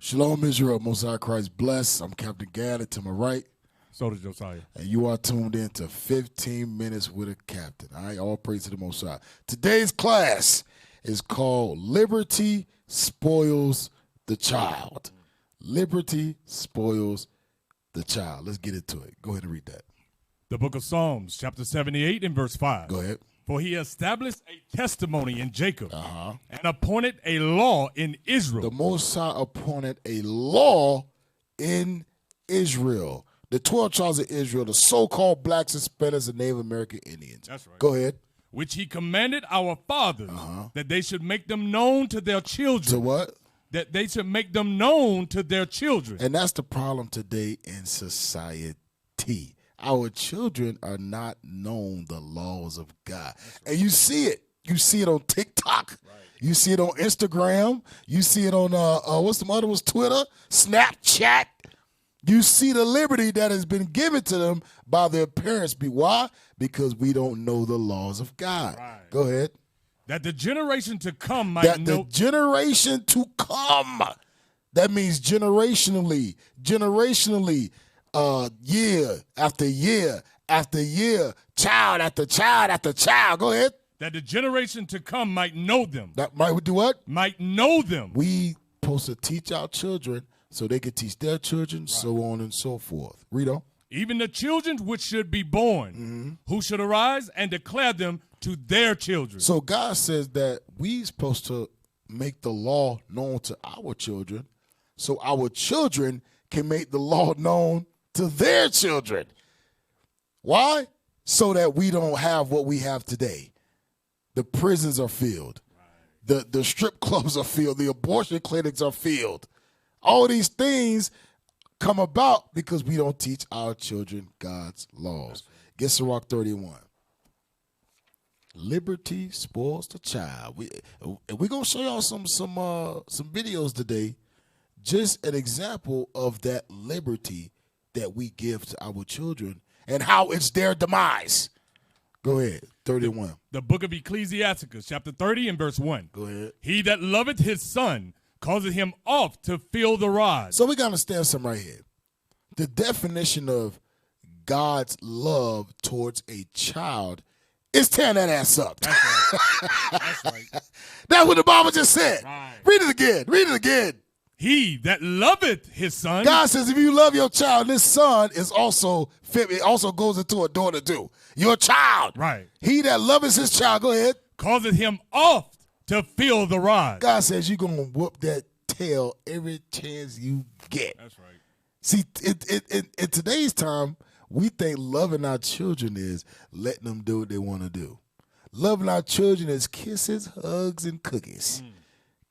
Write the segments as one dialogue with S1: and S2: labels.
S1: Shalom, Israel. Most High Christ bless. I'm Captain Gad. To my right.
S2: So does Josiah.
S1: And you are tuned in to 15 Minutes with a Captain. All right, all praise to the Most High. Today's class is called Liberty Spoils the Child. Liberty spoils the child. Let's get into it. Go ahead and read that.
S2: The book of Psalms, chapter 78 and verse 5.
S1: Go ahead.
S2: For he established a testimony in Jacob and appointed a law in Israel.
S1: The Most High appointed a law in Israel. The 12 tribes of Israel, the so-called blacks, Hispanics, and Native American Indians.
S2: That's right.
S1: Go ahead.
S2: Which he commanded our fathers that they should make them known to their children.
S1: To what?
S2: That they should make them known to their children.
S1: And that's the problem today in society. Our children are not known the laws of God. Right. And you see it. You see it on TikTok. Right. You see it on Instagram. You see it on, what's the other ones, Twitter, Snapchat. You see the liberty that has been given to them by their parents. Why? Because we don't know the laws of God. Right. Go ahead.
S2: That the generation to come might know.
S1: The generation to come. That means generationally, year after year after year, child after child after child. Go ahead.
S2: That the generation to come might know them.
S1: That might do what?
S2: Might know them.
S1: We supposed to teach our children so they can teach their children, so on and so forth. Read on.
S2: Even the children which should be born, who should arise and declare them to their children.
S1: So God says that we supposed to make the law known to our children so our children can make the law known to their children. Why? So that we don't have what we have today. The prisons are filled. Right. The strip clubs are filled. The abortion clinics are filled. All these things come about because we don't teach our children God's laws. Get Sirach 31. Liberty spoils the child. We're going to show y'all some videos today. Just an example of that liberty that we give to our children and how it's their demise. Go ahead, 31.
S2: The book of Ecclesiastes, chapter 30 and verse 1.
S1: Go ahead.
S2: He that loveth his son causeth him oft to feel the rod.
S1: So we got to understand something right here. The definition of God's love towards a child is tearing that ass up.
S2: That's right. That's right.
S1: That's what the Bible just said.
S2: Right.
S1: Read it again. Read it again.
S2: He that loveth his son.
S1: God says if you love your child, this son is also fit. It also goes into a daughter too. Your child.
S2: Right.
S1: He that loveth his child, go ahead.
S2: Causeth him oft to feel the rod.
S1: God says you're going to whoop that tail every chance you get.
S2: That's right.
S1: See, in today's time, we think loving our children is letting them do what they want to do. Loving our children is kisses, hugs, and cookies.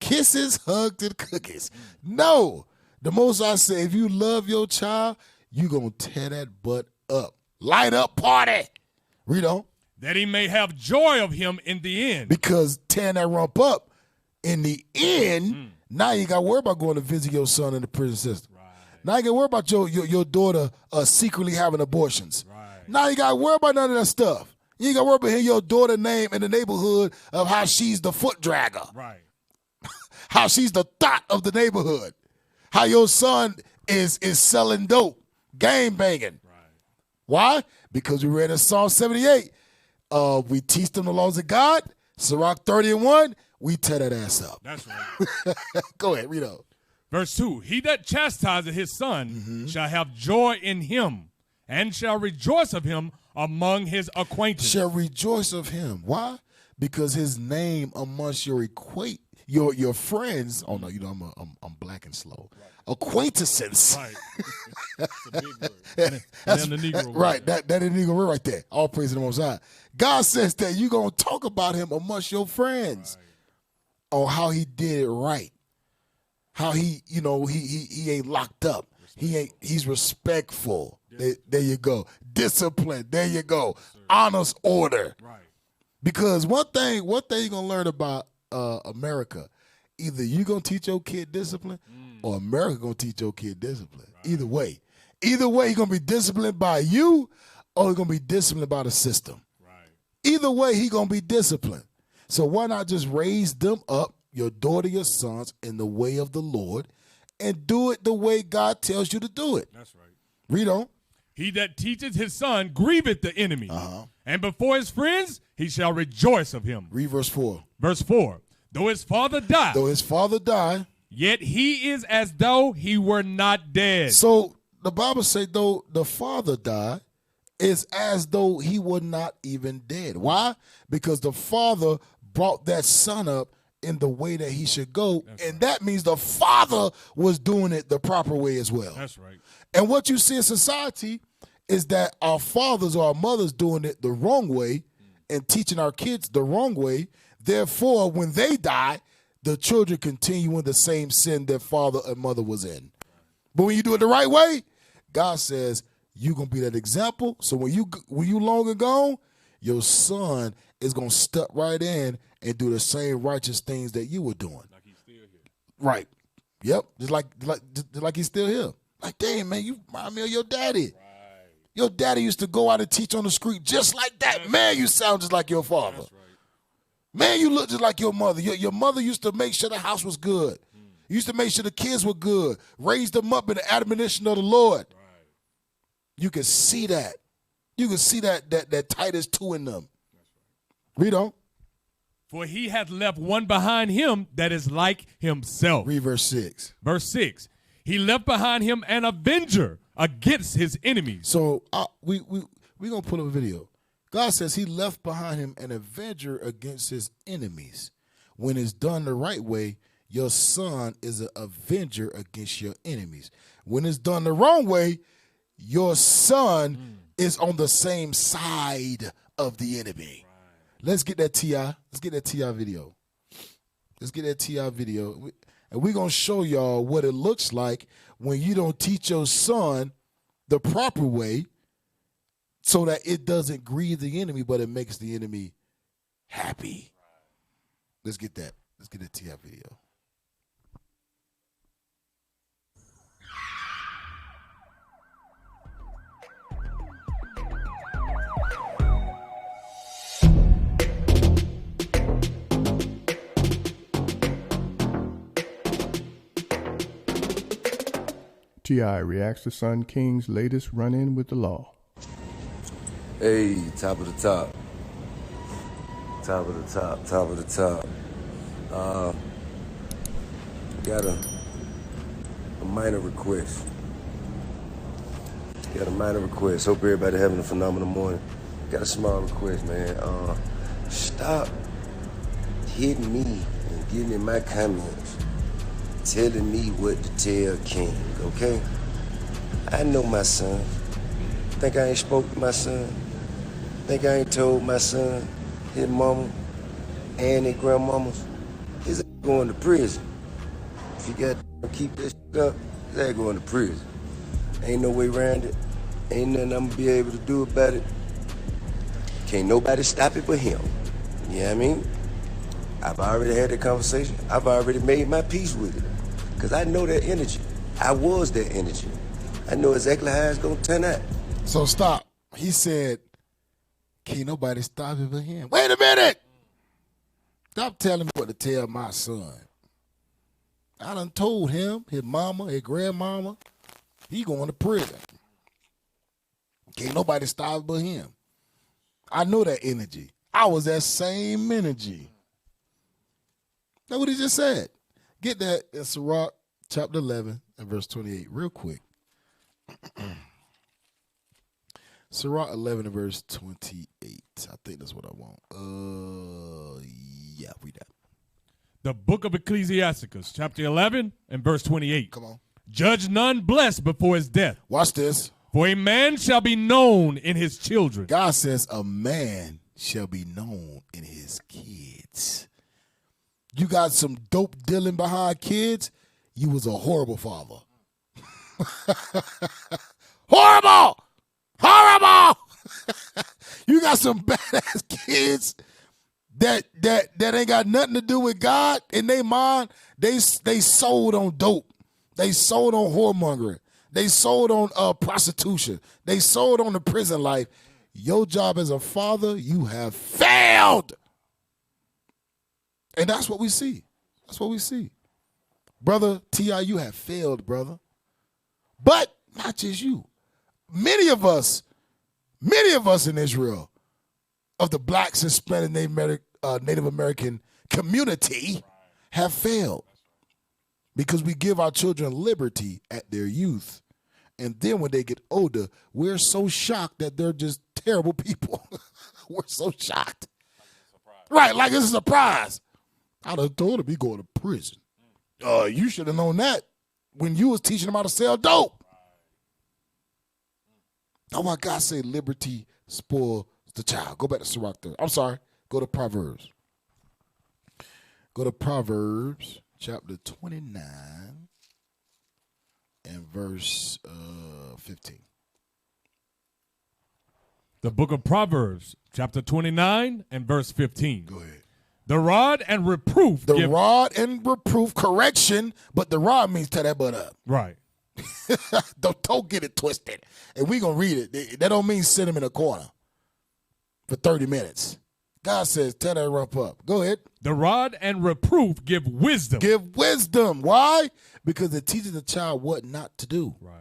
S1: Kisses, hugs, and cookies. No. The Most High say, if you love your child, you're going to tear that butt up. Light up party. Read on.
S2: That he may have joy of him in the end.
S1: Because tearing that rump up, in the end, now you got to worry about going to visit your son in the prison system. Right. Now you got to worry about your daughter secretly having abortions. Right. Now you got to worry about none of that stuff. You ain't got to worry about hearing your daughter name in the neighborhood of how she's the foot dragger.
S2: Right.
S1: How she's the thought of the neighborhood. How your son is selling dope, gang banging. Right. Why? Because we read in Psalm 78. We teach them the laws of God. Sirach 31, we tear that ass up.
S2: That's right.
S1: Go ahead, read on.
S2: Verse 2, he that chastiseth his son shall have joy in him, and shall rejoice of him among his acquaintance.
S1: Shall rejoice of him. Why? Because his name amongst your friends. Oh no, you know I'm black and slow. Right. Acquaintances.
S2: Right. That's a big word. That's the Negro word.
S1: Right. That is the Negro word right there. All praise to the Most High. God says that you're gonna talk about him amongst your friends on how he did it right. How he ain't locked up. He's respectful. There you go. Discipline. There you go. Honest order. Right. Because one thing you're gonna learn about America, either you're gonna teach your kid discipline or America gonna teach your kid discipline. Right. Either way you're gonna be disciplined by you or you're gonna be disciplined by the system. Right. Either way, he gonna be disciplined. So why not just raise them up, your daughter, your sons, in the way of the Lord, and do it the way God tells you to do it.
S2: That's right.
S1: Read on.
S2: He that teacheth his son grieveth the enemy, and before his friends he shall rejoice of him.
S1: Read verse 4.
S2: Verse 4. Though his father die,
S1: yet
S2: he is as though he were not dead.
S1: So the Bible say, though the father died, is as though he were not even dead. Why? Because the father brought that son up in the way that he should go, and that means the father was doing it the proper way as well.
S2: That's right.
S1: And what you see in society is that our fathers or our mothers doing it the wrong way and teaching our kids the wrong way. Therefore, when they die, the children continue in the same sin their father and mother was in. But when you do it the right way, God says you're going to be that example. So when you long and gone, your son is going to step right in and do the same righteous things that you were doing.
S2: Like he's still here.
S1: Right. Yep. Just like he's still here. Like, damn, man, you remind me of your daddy. Right. Your daddy used to go out and teach on the street just like that. That's man, you sound just like your father. That's right. Man, you look just like your mother. Your mother used to make sure the house was good. You used to make sure the kids were good. Raise them up in the admonition of the Lord. Right. You can see that. You can see that Titus 2 in them. That's right. Read on.
S2: For he hath left one behind him that is like himself.
S1: Read verse 6.
S2: Verse 6. He left behind him an avenger against his enemies.
S1: So we going to put up a video. God says he left behind him an avenger against his enemies. When it's done the right way, your son is an avenger against your enemies. When it's done the wrong way, your son is on the same side of the enemy. Right. Let's get that T.I. Let's get that T.I. video. Let's get that T.I. video. And we're going to show y'all what it looks like when you don't teach your son the proper way so that it doesn't grieve the enemy, but it makes the enemy happy. Let's get that. Let's get that T.I. video.
S3: T.I. reacts to Sun King's latest run-in with the law.
S4: Hey, top of the top. Top of the top, top of the top. Got a minor request. Got a minor request. Hope everybody having a phenomenal morning. Got a small request, man. Stop hitting me and getting in my comments, telling me what to tell King, okay? I know my son. Think I ain't spoke to my son? Think I ain't told my son, his mama, and his grandmamas? His ass going to prison. If you got to keep this shit up, his ass going to prison. Ain't no way around it. Ain't nothing I'm gonna be able to do about it. Can't nobody stop it but him. You know what I mean? I've already had that conversation. I've already made my peace with it. Because I know that energy. I was that energy. I know exactly how it's going to turn out.
S1: So stop. He said, can't nobody stop it but him. Wait a minute. Stop telling me what to tell my son. I done told him, his mama, his grandmama, he going to prison. Can't nobody stop it but him. I know that energy. I was that same energy. That's what he just said. Get that in Sirach chapter 11 and verse 28 real quick. Sirach 11 and verse 28. I think that's what I want. Yeah, read that.
S2: The book of Ecclesiastes, chapter 11 and verse 28.
S1: Come on.
S2: Judge none blessed before his death.
S1: Watch this.
S2: For a man shall be known in his children.
S1: God says a man shall be known in his kids. You got some dope dealing behind kids, you was a horrible father. Horrible! Horrible! You got some badass kids that ain't got nothing to do with God. In their mind, they sold on dope. They sold on whoremongering. They sold on prostitution. They sold on the prison life. Your job as a father, you have failed. And that's what we see. That's what we see. Brother T.I., you have failed, brother. But not just you. Many of us in Israel, of the blacks, Hispanic, Native American community, have failed because we give our children liberty at their youth. And then when they get older, we're so shocked that they're just terrible people. We're so shocked. Right, like it's a surprise. I'd have told him he's going to prison. You should have known that when you was teaching him how to sell dope. That's why God say liberty spoils the child. Go back to Sirach 30. I'm sorry. Go to Proverbs. Go to Proverbs chapter 29 and verse 15.
S2: The book of Proverbs, chapter 29 and verse 15.
S1: Go ahead.
S2: The rod and reproof.
S1: Rod and reproof, correction, but the rod means tear that butt up.
S2: Right.
S1: Don't get it twisted. And we're going to read it. That don't mean sit him in a corner for 30 minutes. God says, tear that rump up. Go ahead.
S2: The rod and reproof give wisdom.
S1: Give wisdom. Why? Because it teaches the child what not to do.
S2: Right.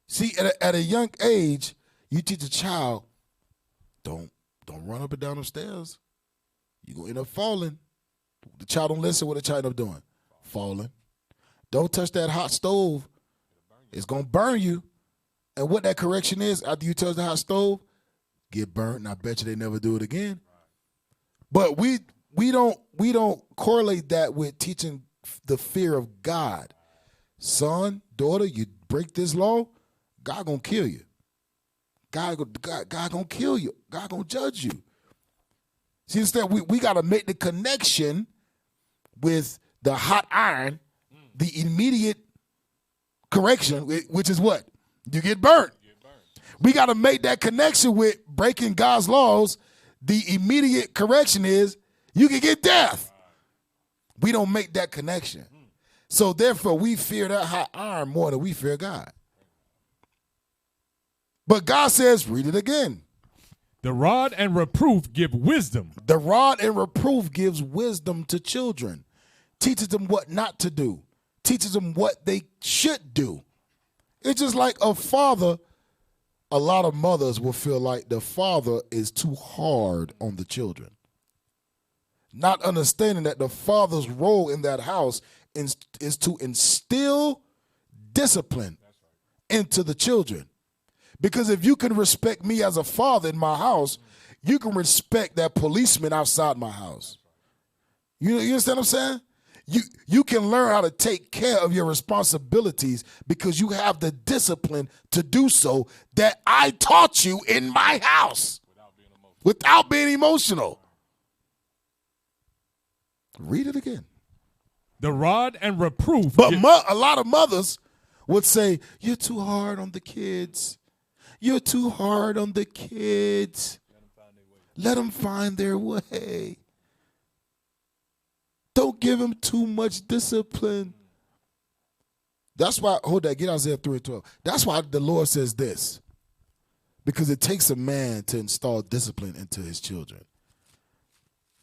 S1: See, at a young age, you teach a child, don't run up and down the stairs. You're going to end up falling. The child don't listen. What the child end up doing? Falling. Don't touch that hot stove. It's going to burn you. And what that correction is, after you touch the hot stove, get burnt, and I bet you they never do it again. But we don't correlate that with teaching the fear of God. Son, daughter, you break this law, God going to kill you. God going to kill you. God going to judge you. See, instead, we got to make the connection with the hot iron, the immediate correction, which is what? You get burnt. We got to make that connection with breaking God's laws. The immediate correction is you can get death. We don't make that connection. So therefore, we fear that hot iron more than we fear God. But God says, read it again.
S2: The rod and reproof give wisdom.
S1: The rod and reproof gives wisdom to children. Teaches them what not to do. Teaches them what they should do. It's just like a father. A lot of mothers will feel like the father is too hard on the children. Not understanding that the father's role in that house is to instill discipline into the children. Because if you can respect me as a father in my house, you can respect that policeman outside my house. You understand what I'm saying? You can learn how to take care of your responsibilities because you have the discipline to do so that I taught you in my house without being emotional. Read it again.
S2: The rod and reproof.
S1: But a lot of mothers would say, you're too hard on the kids. You're too hard on the kids. Let them find their way. Don't give them too much discipline. That's why, hold that, get Isaiah 3:12. That's why the Lord says this. Because it takes a man to install discipline into his children.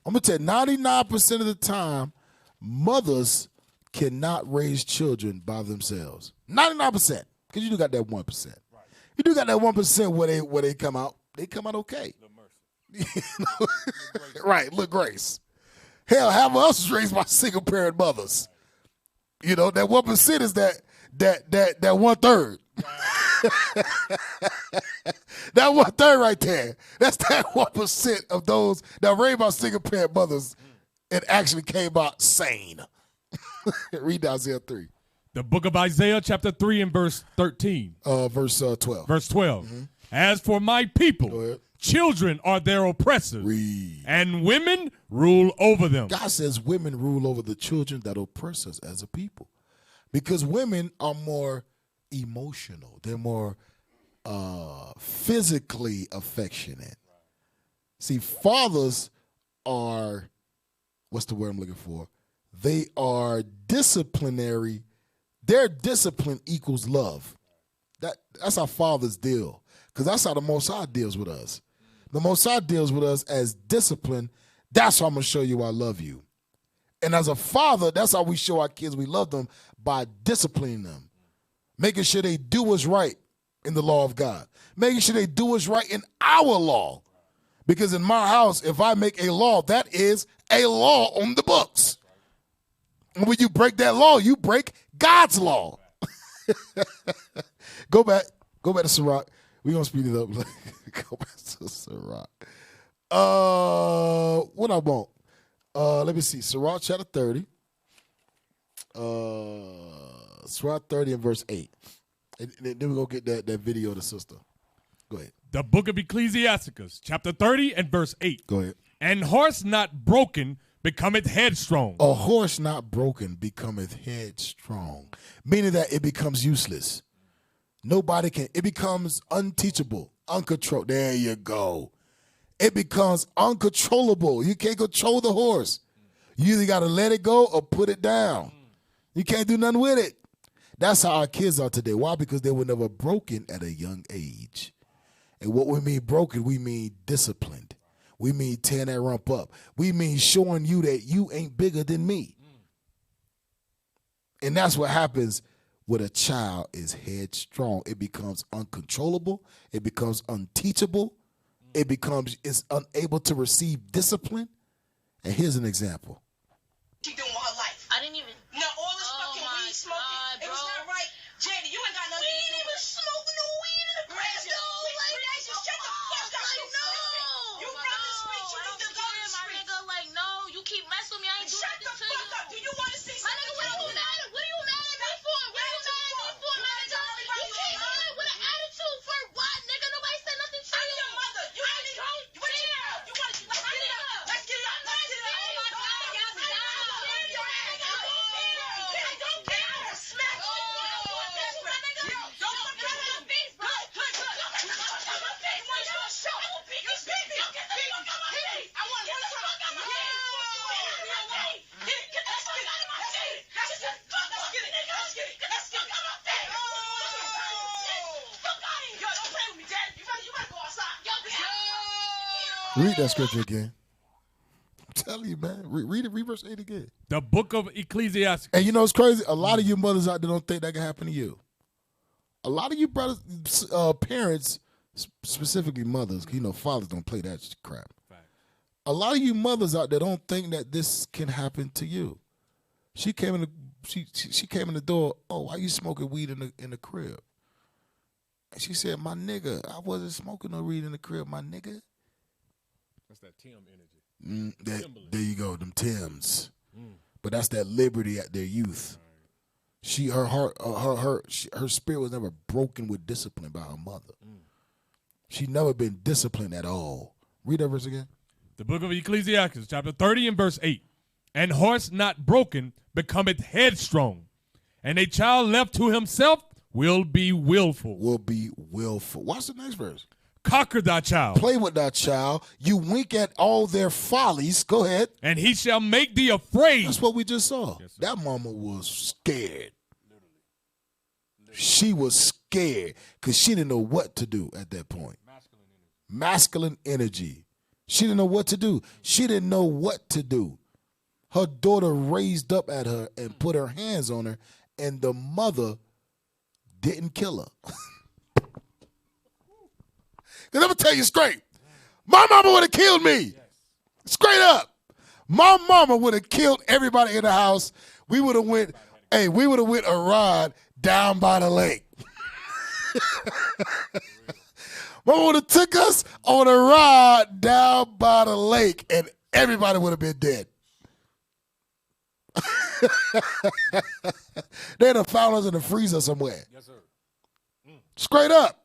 S1: I'm going to tell you, 99% of the time, mothers cannot raise children by themselves. 99%. Because you do got that 1%. You do got that 1% where they come out. They come out okay. Right, look, grace. Hell, half of us was raised by single parent mothers. You know, that 1% is that 1/3. That 1/3 right there. That's that 1% of those that were raised by single parent mothers and actually came out sane. Read Isaiah 3.
S2: The book of Isaiah, chapter 3 and verse 13.
S1: Verse 12.
S2: Verse 12. Mm-hmm. As for my people, children are their oppressors, and women rule over them.
S1: God says women rule over the children that oppress us as a people. Because women are more emotional. They're more physically affectionate. See, fathers are, what's the word I'm looking for? They are disciplinary. Their discipline equals love. That's how fathers deal. Because that's how the Most High deals with us. The Most High deals with us as discipline. That's how I'm going to show you I love you. And as a father, that's how we show our kids we love them, by disciplining them, making sure they do what's right in the law of God, making sure they do what's right in our law. Because in my house, if I make a law, that is a law on the books. And when you break that law, you break God's law. Go back to Sirach. We're going to speed it up. Go back to Sirach. What I want? Let me see. Sirach chapter 30. Sirach 30 and verse 8. And then we're going to get that video of the sister. Go ahead.
S2: The book of Ecclesiastes, chapter 30 and verse 8.
S1: Go ahead.
S2: And horse not broken becometh headstrong.
S1: A horse not broken becometh headstrong, meaning that it becomes useless. Nobody can. It becomes unteachable, uncontrolled. There you go. It becomes uncontrollable. You can't control the horse. You either got to let it go or put it down. You can't do nothing with it. That's how our kids are today. Why? Because they were never broken at a young age. And what we mean broken, we mean disciplined. We mean tearing that rump up. We mean showing you that you ain't bigger than me. And that's what happens when a child is headstrong. It becomes uncontrollable. It becomes unteachable. It's unable to receive discipline. And here's an example.
S5: She doing with her life.
S6: I didn't even.
S5: Now all this fucking weed smoking, it was not right. Jada, you ain't got nothing to do. We ain't even smoking no weed in the grass, though. Like, shut the fuck up. You run the street, you need to go to the street.
S6: My nigga, like, no, you keep messing with me. I ain't doing
S5: Shut the
S6: nothing to
S5: fuck
S6: you.
S5: up. Do you want to see
S6: My nigga, what are you mad at? What are you mad at me for? What are you mad at me for, my nigga? You came on with an attitude for what, nigga? Nobody said nothing to
S5: I'm
S6: you.
S5: your mother. You
S6: I
S5: ain't
S6: don't
S5: you want to get out. You want to let's get it up. Let's get it up. Let's get it up. Oh my God. I don't care. I will smack you.
S1: Read that scripture again. I'm telling you, man. Read it. Read verse 8 again.
S2: The book of Ecclesiastes.
S1: And you know what's crazy? A lot of you mothers out there don't think that can happen to you. A lot of you brothers, parents, specifically mothers, you know, fathers don't play that crap. A lot of you mothers out there don't think that this can happen to you. She came in the door. Oh, why you smoking weed in the crib? And she said, "My nigga, I wasn't smoking no weed in the crib, my nigga."
S2: That's that Tim energy.
S1: There you go, them Tims. But that's that liberty at their youth. Her spirit was never broken with discipline by her mother. She never been disciplined at all. Read that verse again.
S2: The book of Ecclesiastes, chapter 30 and verse 8. And horse not broken becometh headstrong, and a child left to himself will be willful.
S1: Will be willful. Watch the next verse.
S2: Conquer thy child.
S1: Play with thy child. You wink at all their follies. Go ahead.
S2: And he shall make thee afraid.
S1: That's what we just saw.
S2: Yes,
S1: that mama was scared. Literally. She was scared because she didn't know what to do at that point. Masculine energy. She didn't know what to do. She didn't know what to do. Her daughter raised up at her and put her hands on her, and the mother didn't kill her. Because I'm going to tell you straight, my mama would have killed me. Straight up. My mama would have killed everybody in the house. We would have went a ride down by the lake. Mama would have took us on a ride down by the lake, and everybody would have been dead. They'd have found us in the freezer somewhere.
S2: Yes, sir.
S1: Straight up.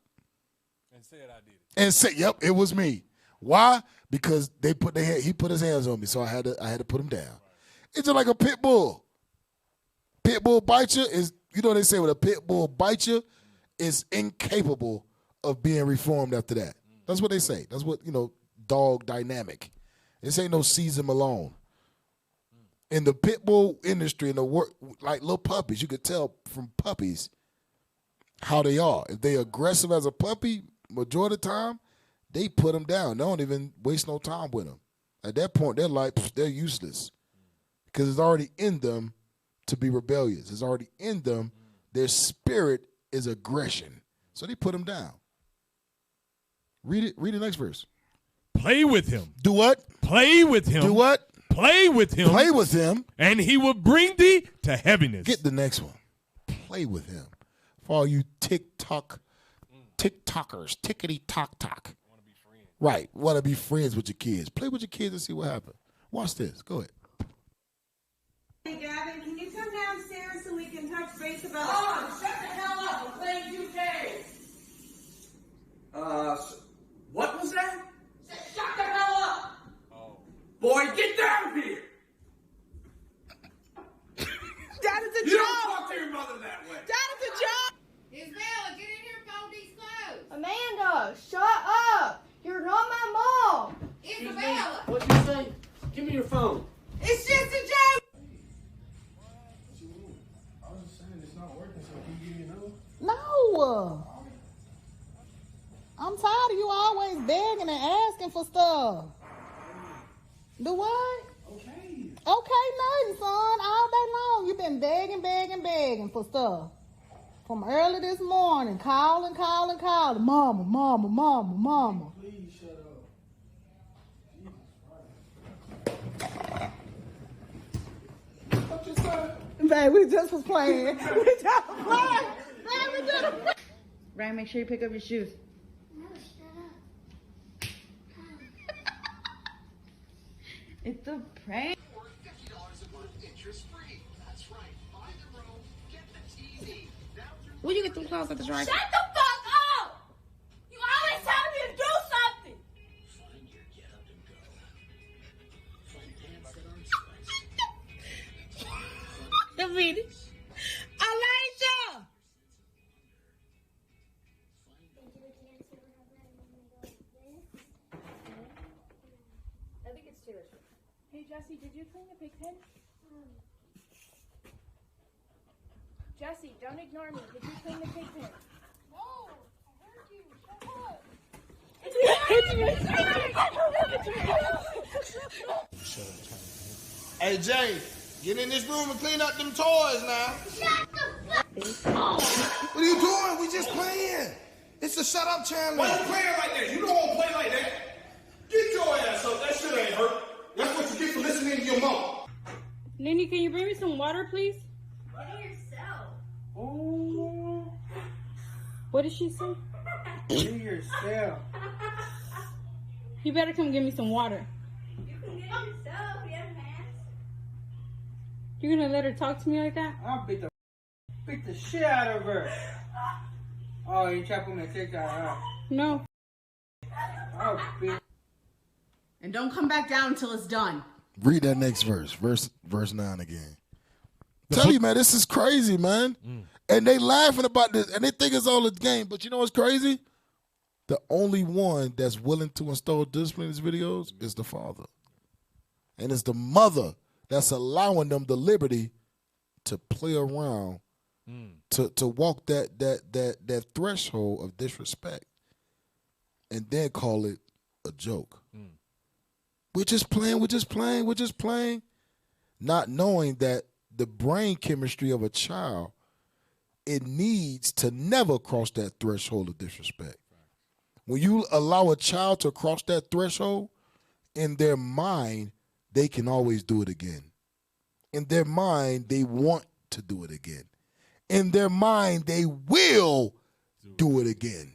S2: And said I did it.
S1: And said, "Yep, it was me." Why? Because he put his hands on me, so I had to put him down. It's just like a pit bull. Pit bull bite you is, you know what they say, when a pit bull bites you, is incapable of being reformed after that. That's what they say. That's what, dog dynamic. This ain't no Caesar Malone. In the pit bull industry, in the work, like little puppies, you could tell from puppies how they are. If they aggressive as a puppy, majority of the time, they put them down. They don't even waste no time with them. At that point, they're like, they're useless. because it's already in them to be rebellious. It's already in them. Their spirit is aggression. So they put him down. Read it. Read the next verse.
S2: Play with him.
S1: Do what?
S2: Play with him.
S1: Do what?
S2: Play with him.
S1: Play with him.
S2: And he will bring thee to heaviness.
S1: Get the next one. Play with him. For all you TikTokers, tickety-tock-tock. Right. Want to be friends with your kids. Play with your kids and see what happens. Watch this. Go ahead.
S7: Hey, Gavin, can you come downstairs so we can touch base about... Oh, shut the hell up. I'm playing 2K.
S8: What was that?
S7: Shut the hell up.
S8: Oh. Boy, get down here.
S7: That is a
S8: You
S7: joke.
S8: don't talk to your mother that way.
S7: That is a joke.
S6: Isabella, get in here and fold these clothes.
S9: Amanda, shut up. You're not my mom.
S6: Isabella.
S8: What'd you say? Give me your phone.
S7: It's just a joke.
S8: I was just saying it's not working, so can you give me another?
S9: No. I'm tired of you always begging and asking for stuff. Do what?
S8: Okay.
S9: Okay, nothing, son. All day long, you've been begging for stuff. From early this morning, calling. Mama.
S8: Please shut up. Jesus Christ. What you say?
S9: Babe, we just was playing.
S7: Ryan, make sure you pick up your shoes.
S9: No, shut up.
S7: It's a prank. Where you get them clothes at the dryer?
S6: Shut the fuck up! You always telling me to do something.
S7: I mean, Elijah!
S6: I think it's Taylor's. Hey, Jesse, did you clean the pig pen? Jesse, don't ignore me. Did you clean the pig pen? No, I heard you. Shut up.
S8: Hey, Jay, get in this room and clean up them toys now.
S6: Shut the fuck.
S8: What are you doing? We just playing. It's a shut up challenge. Why you playing like that? You don't want to play like that. Get your ass up. That shit ain't hurt. That's what you get for listening to your mom.
S10: Nini, can you bring me some water, please?
S6: Get it yourself.
S10: Oh. What did she say?
S8: Be yourself.
S10: You better come give me some water.
S6: You can get it yourself. You have a mask.
S10: You're gonna let her talk to me like that?
S8: I'll beat the shit out of her. Oh, you try to put me a kick out,
S10: No.
S8: I'll beat.
S7: And don't come back down until it's done.
S1: Read that next verse. Verse 9 again. Tell you, man, this is crazy, man. And they laughing about this, and they think it's all a game. But you know what's crazy? The only one that's willing to install discipline in these videos is the father. And it's the mother that's allowing them the liberty to play around, to walk that threshold of disrespect, and then call it a joke. We're just playing, not knowing that the brain chemistry of a child, it needs to never cross that threshold of disrespect. When you allow a child to cross that threshold, in their mind, they can always do it again. In their mind, they want to do it again. In their mind, they will do it again.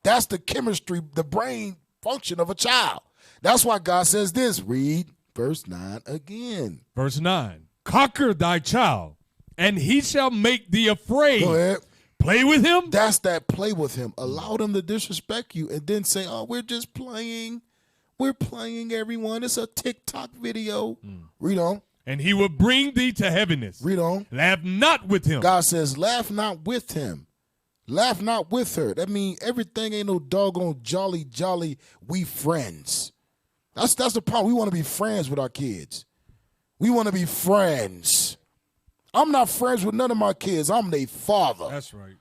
S1: That's the chemistry, the brain function of a child. That's why God says this. Read verse 9 again.
S2: Verse 9. Conquer thy child, and he shall make thee afraid.
S1: Go ahead.
S2: Play with him.
S1: That's that play with him. Allow them to disrespect you and then say, oh, we're just playing. We're playing, everyone. It's a TikTok video. Read on.
S2: And he will bring thee to heaviness.
S1: Read on.
S2: Laugh not with him.
S1: God says, laugh not with him. Laugh not with her. That means everything ain't no doggone jolly, we friends. That's the problem. We want to be friends with our kids. We want to be friends. I'm not friends with none of my kids. I'm their father.
S2: That's right.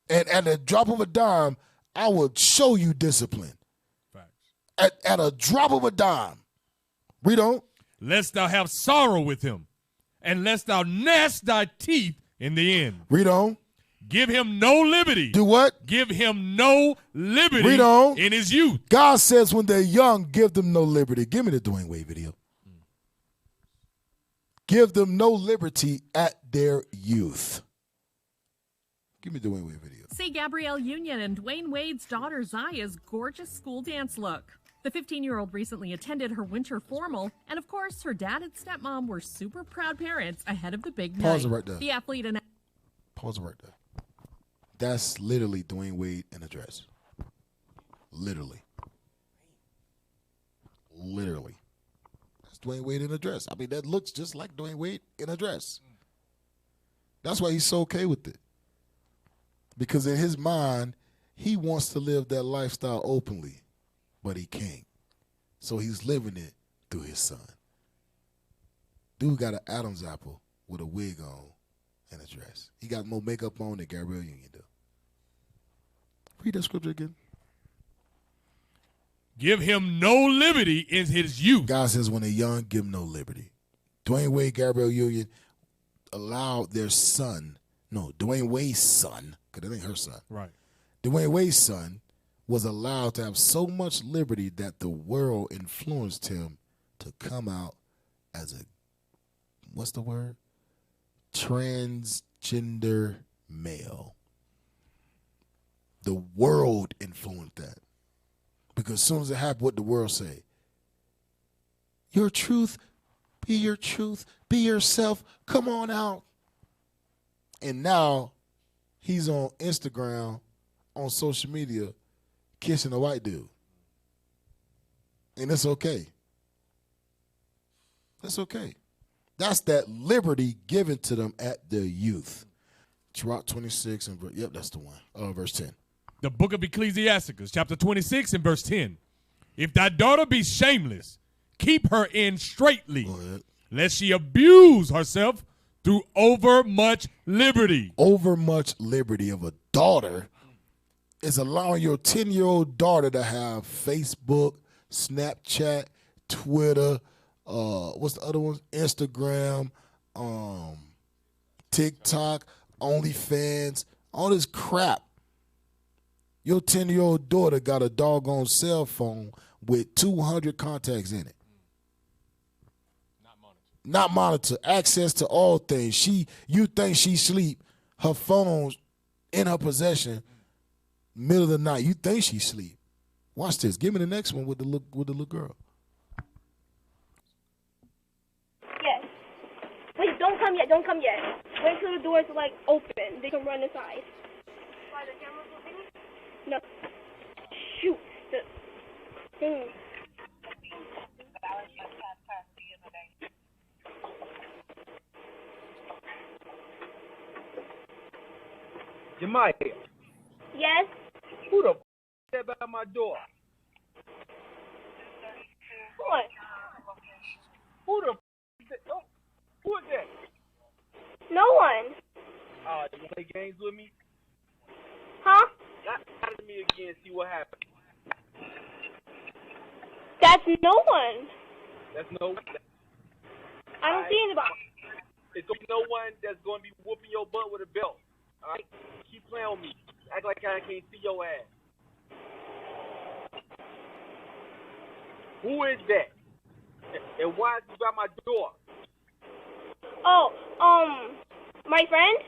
S1: And at the drop of a dime, I will show you discipline.
S2: Facts.
S1: At a drop of a dime. Read on.
S2: lest thou have sorrow with him, and lest thou gnash thy teeth in the end.
S1: Read on.
S2: Give him no liberty.
S1: Do what?
S2: Give him no liberty
S1: Read on.
S2: in his youth.
S1: God says when they're young, give them no liberty. Give me the Dwayne Wade video. Give them no liberty at their youth. Give me the Dwayne Wade video.
S11: See Gabrielle Union and Dwayne Wade's daughter Zaya's gorgeous school dance look. The 15-year-old recently attended her winter formal, and of course, her dad and stepmom were super proud parents ahead of the big night.
S1: Pause it right there.
S11: The athlete and
S1: Pause it right there. That's literally Dwayne Wade in a dress. Literally. Literally. That's Dwayne Wade in a dress. I mean, that looks just like Dwayne Wade in a dress. That's why he's so okay with it. Because in his mind, he wants to live that lifestyle openly, but he can't. So he's living it through his son. Dude got an Adam's apple with a wig on and a dress. He got more makeup on than Gabrielle Union do. Read that scripture again.
S2: Give him no liberty in his youth.
S1: God says when they're young, give them no liberty. Dwayne Wade, Gabrielle Union allowed their son, Dwayne Wade's son, because it ain't her son.
S2: Right.
S1: Dwayne Wade's son was allowed to have so much liberty that the world influenced him to come out as a, what's the word? Transgender male. The world influenced that. Because as soon as it happened, what the world say? Your truth, be yourself, come on out. And now he's on Instagram, on social media, kissing a white dude. And it's okay. That's okay. That's that liberty given to them at their youth. Rock 26 and yep, that's the one. Verse 10.
S2: The book of Ecclesiastes, chapter 26 and verse 10. If thy daughter be shameless, keep her in straitly, lest she abuse herself through overmuch liberty.
S1: Overmuch liberty of a daughter is allowing your 10-year-old daughter to have Facebook, Snapchat, Twitter, what's the other ones? Instagram, TikTok, OnlyFans, all this crap. Your 10-year-old daughter got a doggone cell phone with 200 contacts in it. Not monitor. Access to all things. You think she sleep, her phone's in her possession, middle of the night. You think she sleep. Watch this. Give me the next one with the little girl.
S6: Yes. Wait, don't come yet. Wait till the doors are open. They can run inside. Why, the camera's open? No. Shoot.
S12: Jemiah.
S6: Yes?
S12: Who the f*** at my door?
S6: What?
S12: Who the f*** is that? Oh, who is that?
S6: No one.
S12: You wanna play games with me?
S6: Huh?
S12: Lie to me again, see what happens.
S6: That's no one.
S12: That's no.
S6: I don't see anybody.
S12: It's gonna be no one that's gonna be whooping your butt with a belt. All right? Keep playing with me. Act like I can't see your ass. Who is that? And why is he by my door?
S6: Oh, my friend?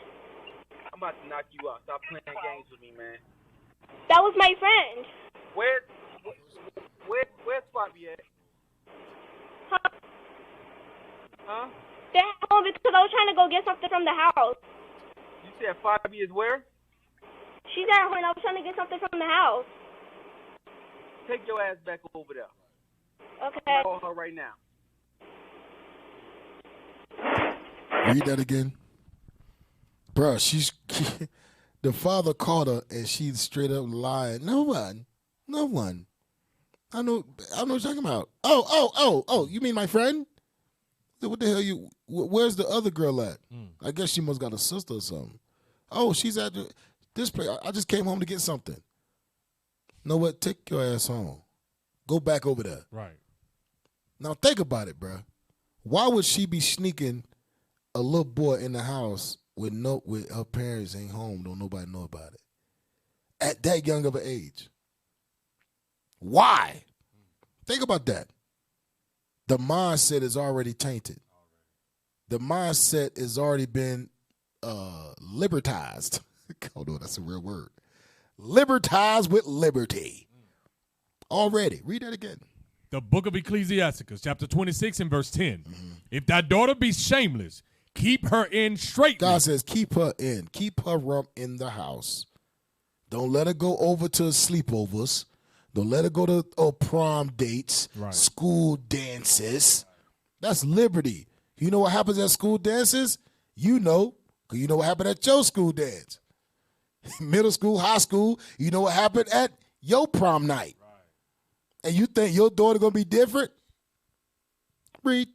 S12: I'm about to knock you out. Stop playing games with me, man.
S6: That was my friend.
S12: Where's Bobby at?
S6: Huh?
S12: Huh?
S6: They're at home because I was trying to go get something from the house.
S12: You said Bobby is where?
S6: She's at home and I was trying to get something from the house.
S12: Take your ass back over there.
S6: Okay.
S12: Call her right now.
S1: Read that again. Bruh, the father called her and she's straight up lying. No one. I know what you're talking about. Oh, you mean my friend? What the hell where's the other girl at? I guess she must got a sister or something. Oh, she's at this place. I just came home to get something. Know what? Take your ass home. Go back over there.
S2: Right.
S1: Now think about it, bruh. Why would she be sneaking a little boy in the house with her parents ain't home, don't nobody know about it? At that young of an age. Why? Think about that. The mindset is already tainted. The mindset has already been libertized. Hold on, that's a real word. Libertized with liberty. Already. Read that again.
S2: The book of Ecclesiastes, chapter 26 and verse 10. If thy daughter be shameless, keep her in straightness.
S1: God says keep her in. Keep her rump in the house. Don't let her go over to sleepovers. Don't let her go to prom dates, school dances. That's liberty. You know what happens at school dances? You know, because you know what happened at your school dance. Middle school, high school, you know what happened at your prom night. And you think your daughter going to be different? Read.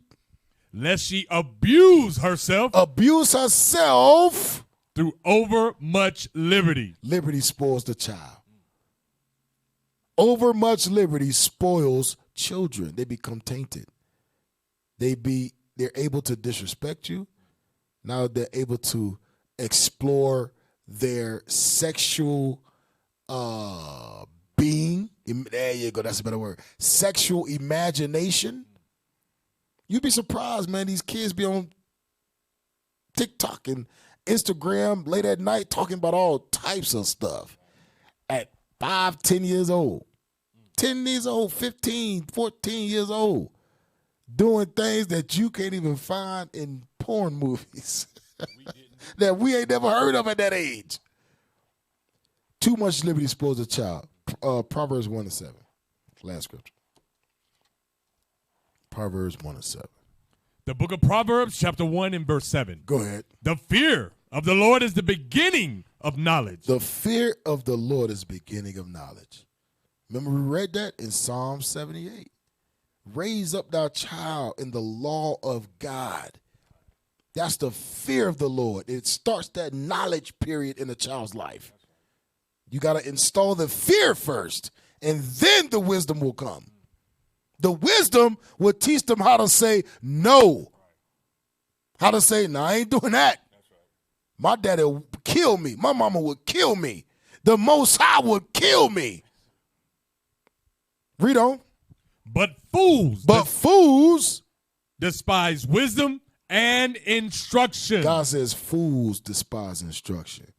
S2: Lest she abuse herself.
S1: Abuse herself.
S2: Through over much liberty.
S1: Liberty spoils the child. Over much liberty spoils children. They become tainted. They're able to disrespect you. Now they're able to explore their sexual being. There you go. That's a better word. Sexual imagination. You'd be surprised, man. These kids be on TikTok and Instagram late at night talking about all types of stuff at 5, 10 years old. 10 years old, 15, 14 years old. Doing things that you can't even find in porn movies that we ain't never heard of at that age. Too much liberty spoils a child. Proverbs 1:7. Last scripture. Proverbs 1:7.
S2: The book of Proverbs, chapter 1 and verse 7.
S1: Go ahead.
S2: The fear of the Lord is the beginning of knowledge.
S1: The fear of the Lord is the beginning of knowledge. Remember we read that in Psalm 78. Raise up thy child in the law of God. That's the fear of the Lord. It starts that knowledge period in a child's life. You got to install the fear first, and then the wisdom will come. The wisdom will teach them how to say no. How to say, no, I ain't doing that. My daddy would kill me. My mama would kill me. The Most High would kill me. Read on.
S2: But fools despise wisdom and instruction.
S1: God says fools despise instruction.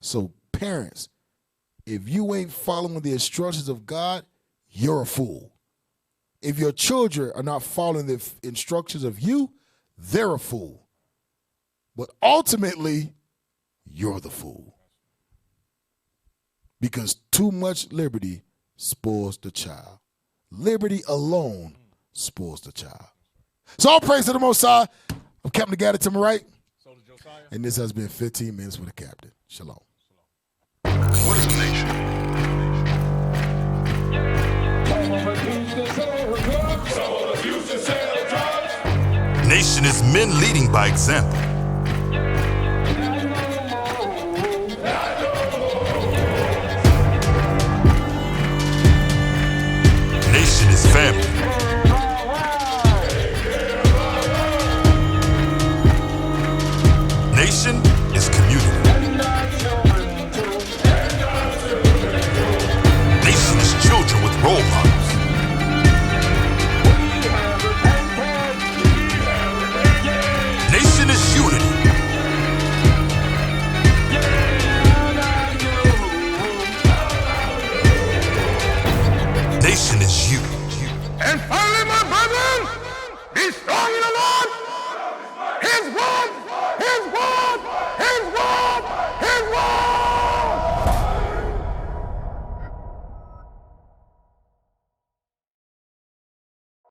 S1: So parents, if you ain't following the instructions of God, you're a fool. If your children are not following the instructions of you, they're a fool. But ultimately, you're the fool. Because too much liberty spoils the child. Liberty alone spoils the child. So all praise to the Most High. I'm Captain Gaddy to my right. And this has been 15 minutes with the captain. Shalom.
S8: What is the nation?
S13: Nation is men leading by example. Nation is family. Nation is community. Nation is children with role models. Nation is unity. Nation is you.
S8: And finally, my brethren, be strong in the Lord. His word